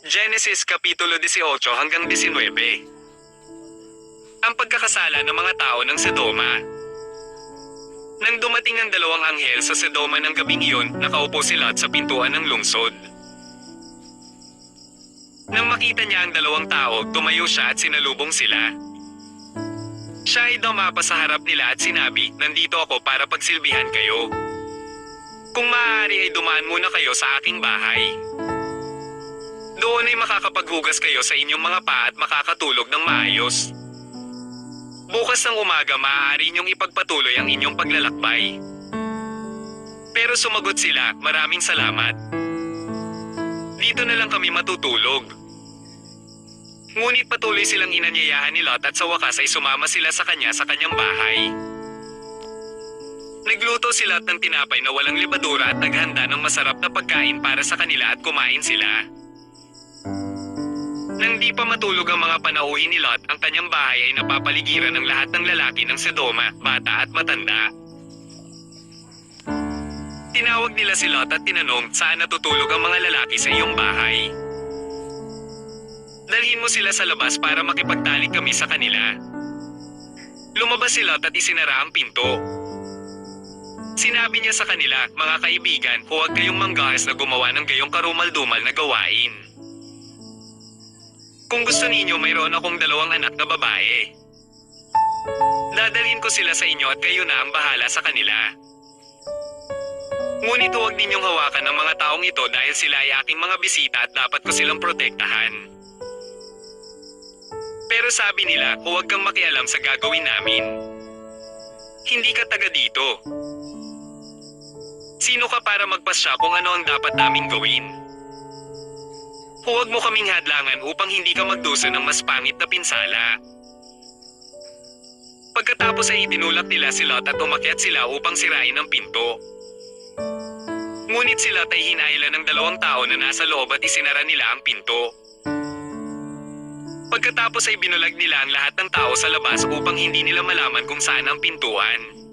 Genesis Kapitulo 18 hanggang 19. Ang pagkakasala ng mga tao ng Sodoma. Nang dumating ang dalawang anghel sa Sodoma ng gabing iyon, nakaupo si Lot sa pintuan ng lungsod. Nang makita niya ang dalawang tao, tumayo siya at sinalubong sila. Siya ay dumapa sa harap nila at sinabi, "Nandito ako para pagsilbihan kayo. Kung maaari ay dumaan muna kayo sa aking bahay. Doon ay makakapaghugas kayo sa inyong mga paa at makakatulog ng maayos. Bukas ng umaga maaari niyong ipagpatuloy ang inyong paglalakbay." Pero sumagot sila, "Maraming salamat. Dito na lang kami matutulog." Ngunit patuloy silang inanyayahan ni Lot at sa wakas ay sumama sila sa kanyang bahay. Nagluto si Lot ng tinapay na walang libadura at naghanda ng masarap na pagkain para sa kanila at kumain sila. Nang di pa matulog ang mga panauhin ni Lot, ang kanyang bahay ay napapaligiran ng lahat ng lalaki ng Sodoma, bata at matanda. Tinawag nila si Lot at tinanong, "Saan natutulog ang mga lalaki sa iyong bahay? Dalhin mo sila sa labas para makipagtalik kami sa kanila." Lumabas si Lot at isinara ang pinto. Sinabi niya sa kanila, "Mga kaibigan, huwag kayong manggahas na gumawa ng gayong karumal-dumal na gawain. Kung gusto ninyo, mayroon akong 2 anak na babae. Dadalhin ko sila sa inyo at kayo na ang bahala sa kanila. Ngunit huwag ninyong hawakan ang mga taong ito dahil sila ay aking mga bisita at dapat ko silang protektahan." Pero sabi nila, "Huwag kang makialam sa gagawin namin. Hindi ka taga dito. Sino ka para magpasya kung ano ang dapat naming gawin? Huwag mo kaming hadlangan upang hindi ka magdusa ng mas pangit na pinsala." Pagkatapos ay itinulak nila si Lot at umakyat sila upang sirain ang pinto. Ngunit si Lot ay hinailan ng 2 tao na nasa loob at isinara nila ang pinto. Pagkatapos ay binulag nila ang lahat ng tao sa labas upang hindi nila malaman kung saan ang pintuan.